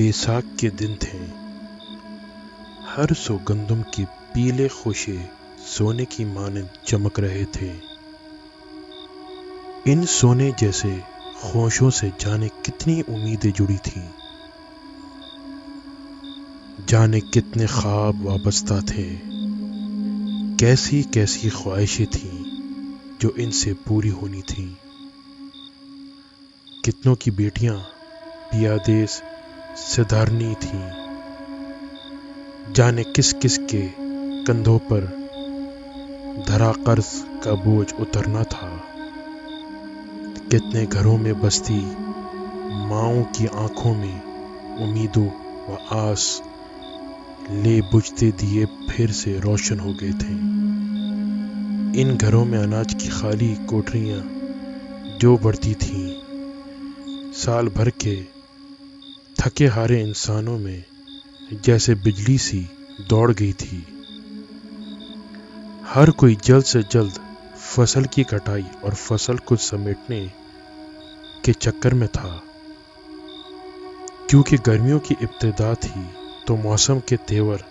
बैसाख के दिन थे। हर सो गंदम के पीले खोशे सोने की मानंद चमक रहे थे। इन सोने जैसे खोशों से जाने कितनी उम्मीदें जुड़ी थीं, जाने कितने ख्वाब वाबस्ता थे, कैसी कैसी ख्वाहिशें थीं जो इनसे पूरी होनी थीं। कितनों की बेटियां पियादेस सिधारनी थीं, जाने किस किस के कंधों पर धरा कर्ज का बोझ उतरना था। कितने घरों में बसती माँओं की आंखों में उम्मीदों व आस ले बुझते दिए फिर से रोशन हो गए थे। इन घरों में अनाज की खाली कोठरियां जो बढ़ती थीं, साल भर के थके हारे इंसानों में जैसे बिजली सी दौड़ गई थी। हर कोई जल्द से जल्द फसल की कटाई और फसल को समेटने के चक्कर में था, क्योंकि गर्मियों की इब्तिदा थी तो मौसम के तेवर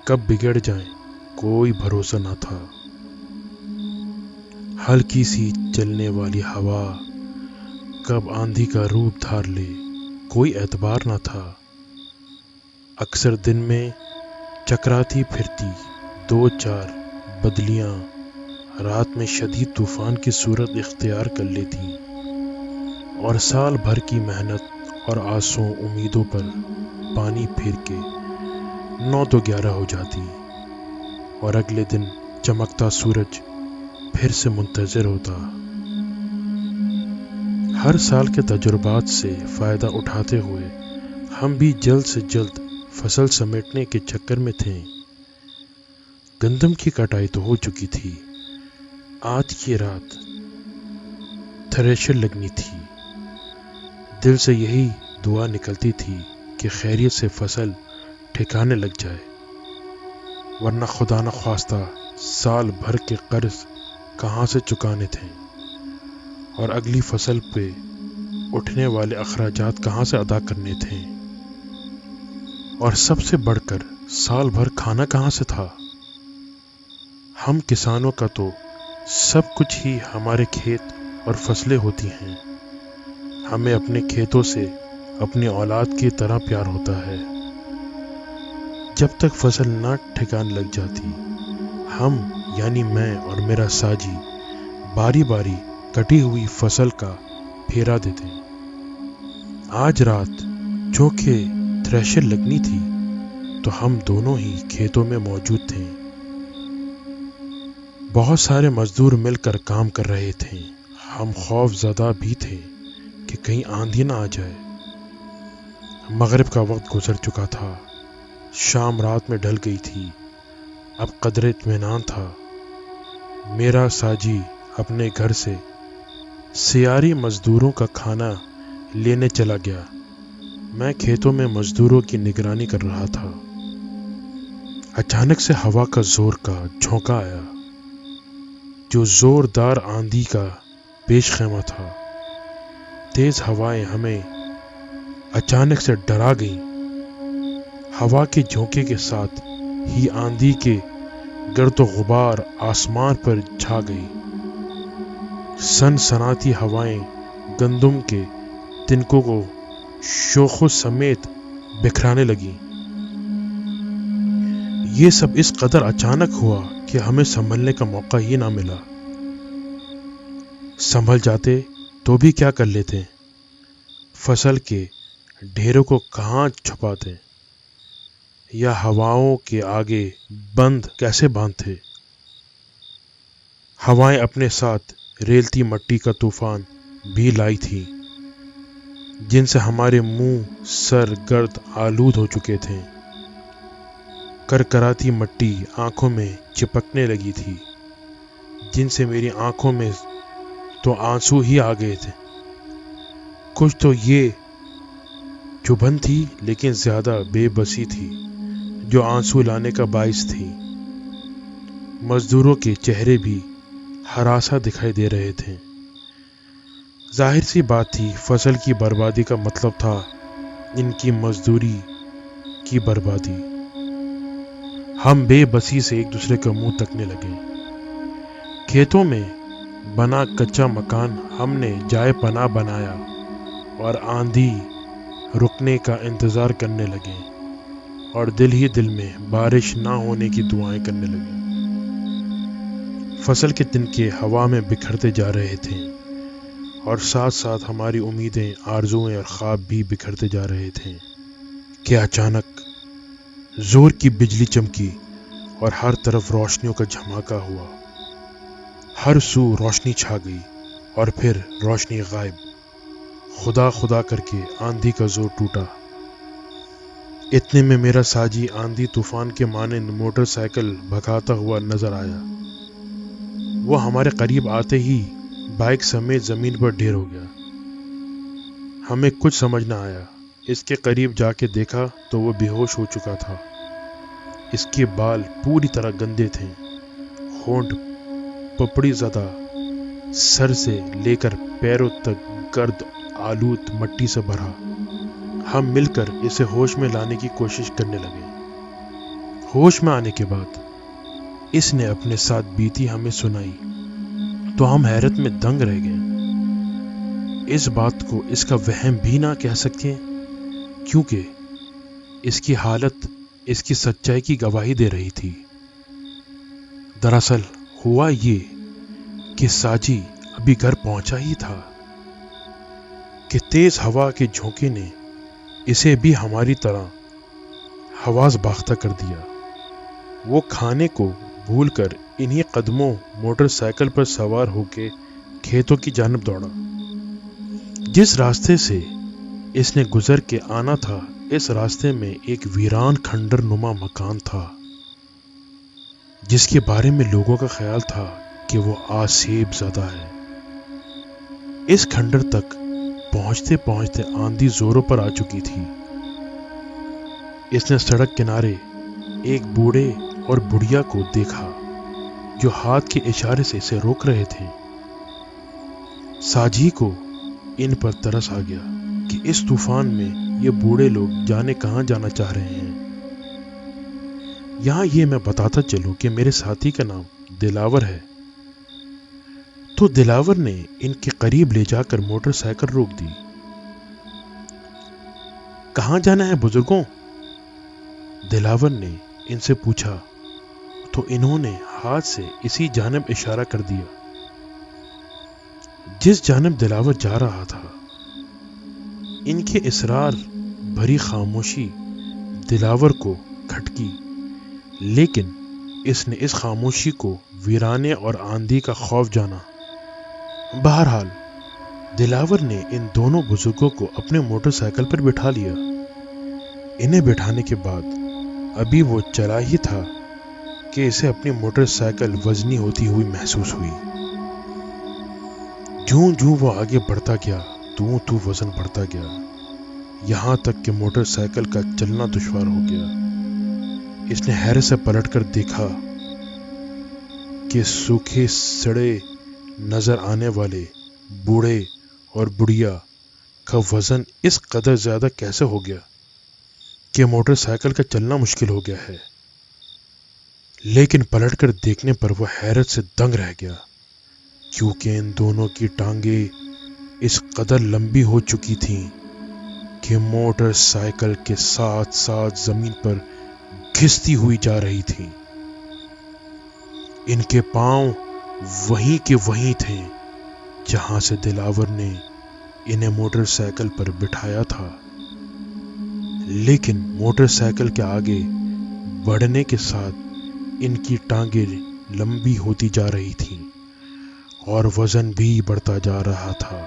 कब बिगड़ जाएं कोई भरोसा न था। हल्की सी चलने वाली हवा कब आंधी का रूप धार ले कोई एतबार न था। अक्सर दिन में चकराती फिरती दो चार बदलियां रात में शदीद तूफान की सूरत इख्तियार कर लेती और साल भर की मेहनत और आसों उम्मीदों पर पानी फेर के 9 तो 11 हो जाती और अगले दिन चमकता सूरज फिर से मुंतज़िर होता। हर साल के तजुर्बात से फ़ायदा उठाते हुए हम भी जल्द से जल्द फसल समेटने के चक्कर में थे। गंदम की कटाई तो हो चुकी थी, आज की रात थ्रेशर लगनी थी। दिल से यही दुआ निकलती थी कि खैरियत से फसल ठिकाने लग जाए, वरना खुदा न ख्वास्ता साल भर के कर्ज कहाँ से चुकाने थे और अगली फसल पे उठने वाले अखराजात कहाँ से अदा करने थे, और सबसे बढ़कर साल भर खाना कहाँ से था। हम किसानों का तो सब कुछ ही हमारे खेत और फसलें होती हैं। हमें अपने खेतों से अपनी औलाद की तरह प्यार होता है। जब तक फसल ना ठिकाने लग जाती, हम यानी मैं और मेरा साजी बारी बारी कटी हुई फसल का फेरा देते। आज रात चौके थ्रेशर लगनी थी तो हम दोनों ही खेतों में मौजूद थे। बहुत सारे मजदूर मिलकर काम कर रहे थे। हम खौफज़दा भी थे कि कहीं आंधी ना आ जाए। मगरिब का वक्त गुजर चुका था, शाम रात में ढल गई थी। अब कदरे इत्मीनान था। मेरा साजी अपने घर से सियारी मजदूरों का खाना लेने चला गया। मैं खेतों में मजदूरों की निगरानी कर रहा था। अचानक से हवा का जोर का झोंका आया, जो जोरदार आंधी का पेशखेमा था। तेज हवाएं हमें अचानक से डरा गईं। हवा के झोंके के साथ ही आंधी के गर्द गुबार आसमान पर छा गई। सनसनाती हवाएं गंदम के तिनकों को शोखों समेत बिखराने लगी। ये सब इस कदर अचानक हुआ कि हमें संभलने का मौका ही ना मिला। संभल जाते तो भी क्या कर लेते, फसल के ढेरों को कहाँ छुपाते या हवाओं के आगे बंद कैसे बांधते। हवाएं अपने साथ रेलती मट्टी का तूफान भी लाई थी, जिनसे हमारे मुंह सर गर्द आलूद हो चुके थे। करकराती मट्टी आंखों में चिपकने लगी थी, जिनसे मेरी आंखों में तो आंसू ही आ गए थे। कुछ तो ये चुभन थी, लेकिन ज्यादा बेबसी थी जो आंसू लाने का बाइस थी। मजदूरों के चेहरे भी हरासा दिखाई दे रहे थे। जाहिर सी बात थी, फसल की बर्बादी का मतलब था ان کی مزدوری کی بربادی۔ ہم بے بسی سے ایک دوسرے کا منہ تکنے لگے۔ کھیتوں میں بنا کچا مکان ہم نے جائے پناہ بنایا اور آندھی رکنے کا انتظار کرنے لگے، اور دل ہی دل میں بارش نہ ہونے کی دعائیں کرنے لگے۔ فصل کے تنکے ہوا میں بکھرتے جا رہے تھے، اور ساتھ ساتھ ہماری امیدیں، آرزوئیں اور خواب بھی بکھرتے جا رہے تھے کہ اچانک زور کی بجلی چمکی اور ہر طرف روشنیوں کا جھماکا ہوا۔ ہر سو روشنی چھا گئی اور پھر روشنی غائب۔ خدا خدا کر کے آندھی کا زور ٹوٹا۔ اتنے میں میرا ساجی آندھی طوفان کے مانند موٹر سائیکل بھگاتا ہوا نظر آیا۔ وہ ہمارے قریب آتے ہی بائک سمیت زمین پر ڈھیر ہو گیا۔ ہمیں کچھ سمجھ نہ آیا۔ اس کے قریب جا کے دیکھا تو وہ بے ہوش ہو چکا تھا۔ اس کے بال پوری طرح گندے تھے، ہونٹ پپڑی زدہ، سر سے لے کر پیروں تک گرد آلود مٹی سے بھرا۔ ہم مل کر اسے ہوش میں لانے کی کوشش کرنے لگے۔ ہوش میں آنے کے بعد اس نے اپنے ساتھ بیتی ہمیں سنائی تو ہم حیرت میں دنگ رہ گئے۔ اس بات کو اس کا وہم بھی نہ کہہ سکتے، کیونکہ اس کی حالت اس کی سچائی کی گواہی دے رہی تھی۔ دراصل ہوا یہ کہ ساجی ابھی گھر پہنچا ہی تھا کہ تیز ہوا کے جھونکے نے اسے بھی ہماری طرح حواس باختہ کر دیا۔ وہ کھانے کو بھول کر انہی قدموں موٹر سائیکل پر سوار ہو کے کھیتوں کی جانب دوڑا۔ جس راستے سے اس نے گزر کے آنا تھا، اس راستے میں ایک ویران کھنڈر نما مکان تھا، جس کے بارے میں لوگوں کا خیال تھا کہ وہ آسیب زدہ ہے۔ اس کھنڈر تک پہنچتے پہنچتے آندھی زوروں پر آ چکی تھی۔ اس نے سڑک کنارے ایک بوڑھے اور بڑھیا کو دیکھا جو ہاتھ کے اشارے سے اسے روک رہے تھے۔ ساجی کو ان پر ترس آ گیا کہ اس طوفان میں یہ بوڑھے لوگ جانے کہاں جانا چاہ رہے ہیں۔ یہاں یہ میں بتاتا چلوں کہ میرے ساتھی کا نام دلاور ہے۔ تو دلاور نے ان کے قریب لے جا کر موٹر سائیکل روک دی۔ کہاں جانا ہے بزرگوں؟ دلاور نے ان سے پوچھا تو انہوں نے ہاتھ سے اسی جانب اشارہ کر دیا جس جانب دلاور جا رہا تھا۔ ان کے اصرار بھری خاموشی دلاور کو کھٹکی، لیکن اس نے اس خاموشی کو ویرانے اور آندھی کا خوف جانا۔ بہرحال دلاور نے ان دونوں بزرگوں کو اپنے موٹر سائیکل پر بٹھا لیا۔ انہیں بٹھانے کے بعد ابھی وہ چلا ہی تھا کہ اسے اپنی موٹر سائیکل وزنی ہوتی ہوئی محسوس ہوئی۔ جوں جوں وہ آگے بڑھتا گیا تو وزن بڑھتا گیا، یہاں تک کہ موٹر سائیکل کا چلنا دشوار ہو گیا۔ اس نے حیرت سے پلٹ کر دیکھا کہ سوکھے سڑے نظر آنے والے بوڑھے اور بڑھیا کا وزن اس قدر زیادہ کیسے ہو گیا کہ موٹر سائیکل کا چلنا مشکل ہو گیا ہے۔ لیکن پلٹ کر دیکھنے پر وہ حیرت سے دنگ رہ گیا، کیونکہ ان دونوں کی ٹانگیں اس قدر لمبی ہو چکی تھیں کہ موٹر سائیکل کے ساتھ ساتھ زمین پر گھستی ہوئی جا رہی تھیں۔ ان کے پاؤں وہیں کے وہیں تھے جہاں سے دلاور نے انہیں موٹر سائیکل پر بٹھایا تھا، لیکن موٹر سائیکل کے آگے بڑھنے کے ساتھ ان کی ٹانگیں لمبی ہوتی جا رہی تھیں اور وزن بھی بڑھتا جا رہا تھا۔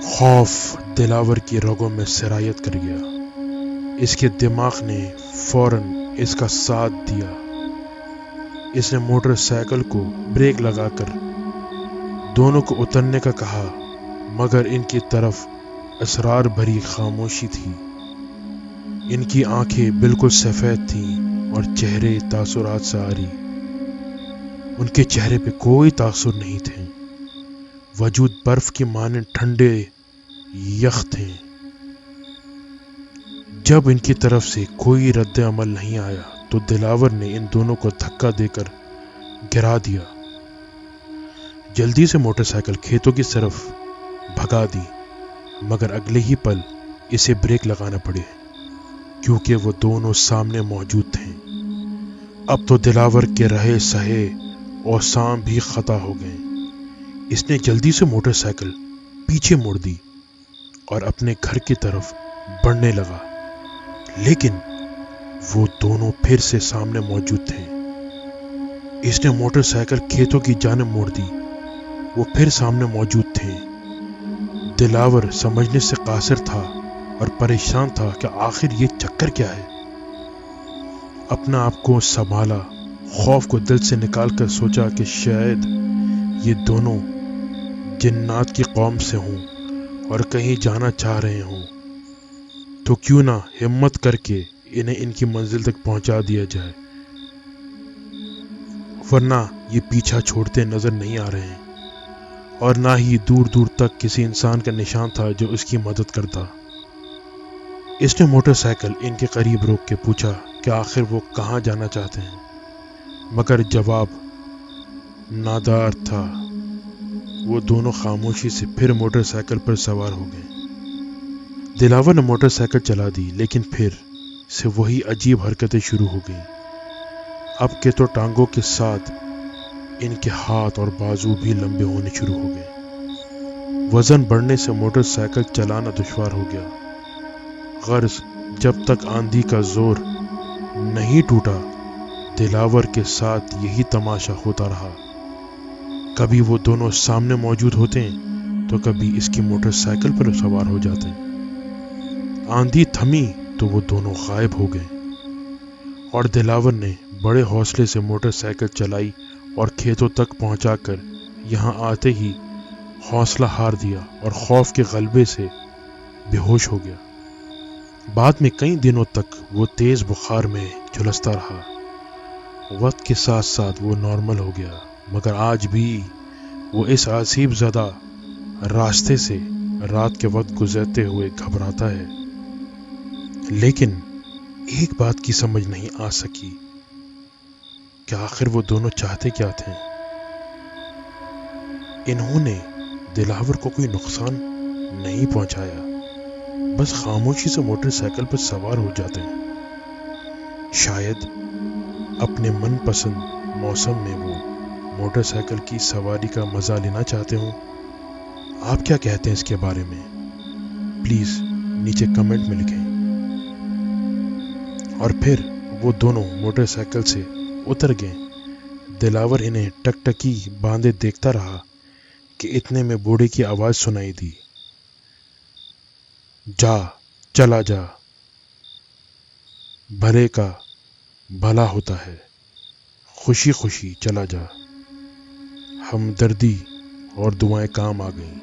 خوف دلاور کی رگوں میں سرایت کر گیا۔ اس کے دماغ نے فوراً اس کا ساتھ دیا۔ اس نے موٹر سائیکل کو بریک لگا کر دونوں کو اترنے کا کہا، مگر ان کی طرف اسرار بھری خاموشی تھی۔ ان کی آنکھیں بالکل سفید تھیں اور چہرے تاثرات سے عاری۔ ان کے چہرے پہ کوئی تاثر نہیں تھے، وجود برف کی مانند ٹھنڈے یخ تھے۔ जब इनकी तरफ से कोई रद्द अमल नहीं आया तो दिलावर ने इन दोनों को धक्का देकर गिरा दिया। जल्दी से मोटरसाइकिल खेतों की तरफ भगा दी, मगर अगले ही पल इसे ब्रेक लगाना पड़े क्योंकि वो दोनों सामने मौजूद थे। अब तो दिलावर के रहे सहे और शाम भी खता हो गए। इसने जल्दी से मोटरसाइकिल पीछे मोड़ दी और अपने घर की तरफ बढ़ने लगा, लेकिन वो दोनों फिर से सामने मौजूद थे। इसने मोटरसाइकिल खेतों की जानिब मोड़ दी, वो फिर सामने मौजूद थे। दिलावर समझने से कासिर था और परेशान था कि आखिर ये चक्कर क्या है। अपना आप को संभाला, खौफ को दिल से निकालकर सोचा कि शायद ये दोनों जिन्नात की कौम से हों और कहीं जाना चाह रहे हों, तो क्यों ना हिम्मत करके इन्हें इनकी मंजिल तक पहुंचा दिया जाए, वरना ये पीछा छोड़ते नजर नहीं आ रहे हैं और ना ही दूर दूर तक किसी इंसान का निशान था जो उसकी मदद करता। इसने मोटरसाइकिल इनके करीब रोक के पूछा कि आखिर वो कहाँ जाना चाहते हैं, मगर जवाब नादार था। वो दोनों खामोशी से फिर मोटरसाइकिल पर सवार हो गए। दिलावर ने मोटरसाइकिल चला दी, लेकिन फिर से वही अजीब हरकतें शुरू हो गईं। अब के तो टांगों के साथ इनके हाथ और बाजू भी लंबे होने शुरू हो गए। वजन बढ़ने से मोटरसाइकिल चलाना दुश्वार हो गया। गर्ज जब तक आंधी का जोर नहीं टूटा, दिलावर के साथ यही तमाशा होता रहा। कभी वो दोनों सामने मौजूद होते तो कभी इसकी मोटरसाइकिल पर सवार हो जाते। आंधी थमी तो वो दोनों गायब हो गए और दिलावर ने बड़े हौसले से मोटरसाइकिल चलाई और खेतों तक पहुंचाकर यहाँ आते ही हौसला हार दिया और खौफ के गलबे से बेहोश हो गया। बाद में कई दिनों तक वो तेज बुखार में झुलसता रहा। वक्त के साथ साथ वो नॉर्मल हो गया, मगर आज भी वो इस अजीब ज़दा रास्ते से रात के वक्त गुजरते हुए घबराता है। लेकिन एक बात की समझ नहीं आ सकी कि आखिर वो दोनों चाहते क्या थे। इन्होंने दिलावर को कोई नुकसान नहीं पहुंचाया, बस खामोशी से मोटरसाइकिल पर सवार हो जाते हैं। शायद अपने मनपसंद मौसम में वो मोटरसाइकिल की सवारी का मजा लेना चाहते हों। आप क्या कहते हैं इसके बारे में? प्लीज नीचे कमेंट में लिखें। और फिर वो दोनों मोटरसाइकिल से उतर गए। दिलावर इन्हें टकटकी बांधे देखता रहा कि इतने में बूढ़े की आवाज सुनाई दी, जा, चला जा, भले का भला होता है, खुशी खुशी चला जा। हमदर्दी और दुआएं काम आ गईं।